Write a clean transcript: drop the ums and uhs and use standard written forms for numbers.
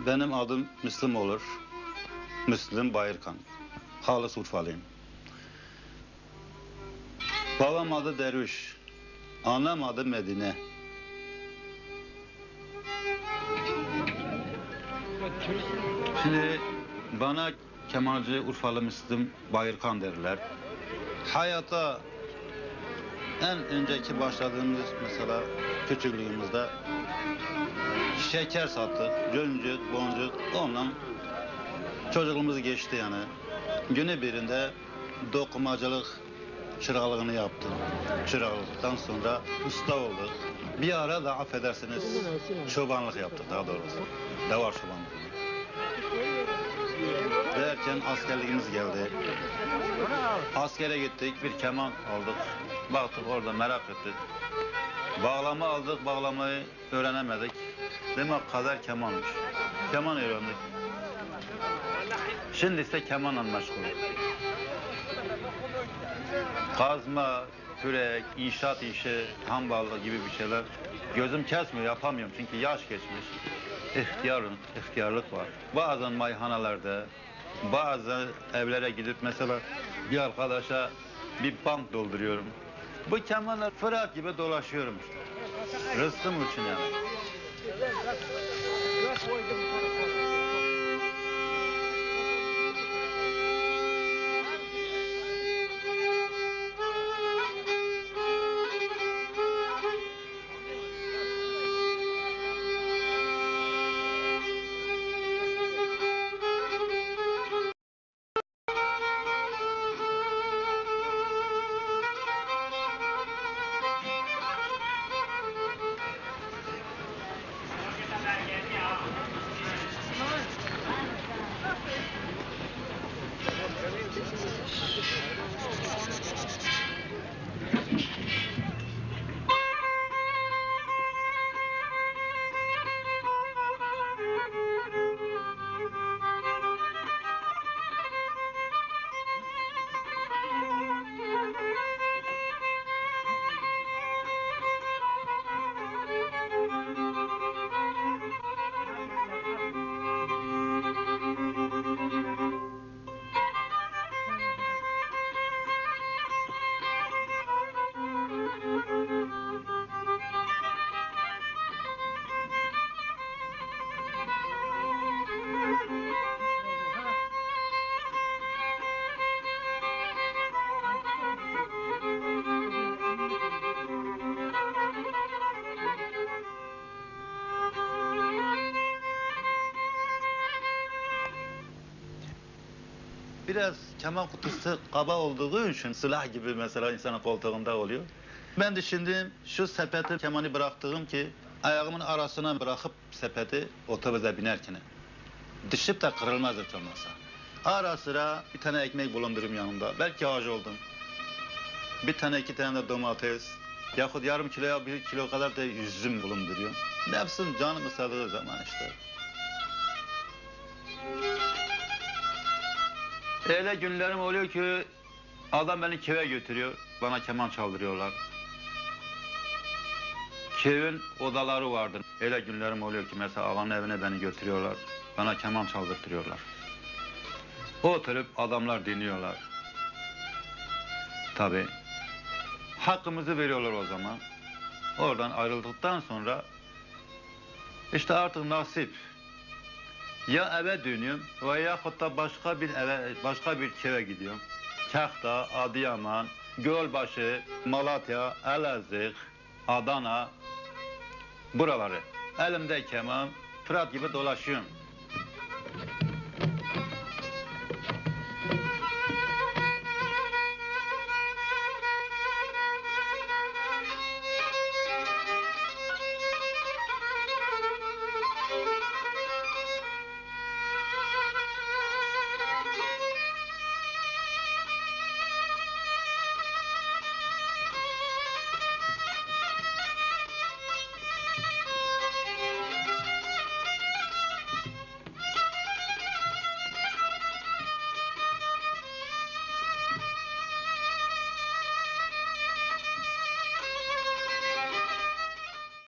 Benim adım Müslüm olur. Müslüm Bayırkan. Halis Urfalıyım. Babam adı Derviş. Annem adı Medine. Şimdi bana kemalci Urfalı Müslüm Bayırkan derler. Hayata en önceki başladığımız mesela küçüklüğümüzde şeker sattık, göncük, boncuk, ondan çocukluğumuz geçti yani. Günü birinde dokumacılık çırağlığını yaptım. Çıraklıktan sonra usta olduk. Bir ara da affedersiniz çobanlık yaptık daha doğrusu. Davar çobanlığı. Derken askerliğimiz geldi. Askere gittik, bir keman aldık. Baktık orada merak ettik. Bağlama aldık, bağlamayı öğrenemedik. Demek kader kemanmış. Keman öğrendik. Şimdi ise kemanla meşgulüm. Kazma, kürek, inşaat işi, hamballığı gibi bir şeyler gözüm kesmiyor, yapamıyorum çünkü yaş geçmiş. İhtiyarlık var. Bazen mayhanelerde, bazı evlere gidip mesela bir arkadaşa bir bank dolduruyorum. Bu kemanla fırat gibi dolaşıyorum işte. Rızkım için yani. Biraz keman kutusu kaba olduğu için silah gibi mesela insanın koltuğunda oluyor. Ben düşündüm şu sepeti kemanı bıraktığım ki ayağımın arasına bırakıp sepeti otobüse binerken düşüp de kırılmaz hiç olmazsa. Ara sıra bir tane ekmek bulundururum yanımda. Belki ağacı oldum. Bir tane iki tane de domates yahut yarım kiloya bir kilo kadar da üzüm bulunduruyorum. Ne yapsın canım ısladığı zaman işte. Öyle günlerim oluyor ki adam beni köye götürüyor, bana keman çaldırıyorlar. Köyün odaları vardır. Öyle günlerim oluyor ki mesela ağanın evine beni götürüyorlar, bana keman çaldırtıyorlar. Oturup adamlar dinliyorlar. Tabii. Hakkımızı veriyorlar o zaman. Oradan ayrıldıktan sonra işte artık nasip. Ya eve dönüyorum veya hatta başka bir eve, başka bir köye gidiyorum. Kahta, Adıyaman, Gölbaşı, Malatya, Elazığ, Adana, buraları. Elimde keman, Fırat gibi dolaşıyorum.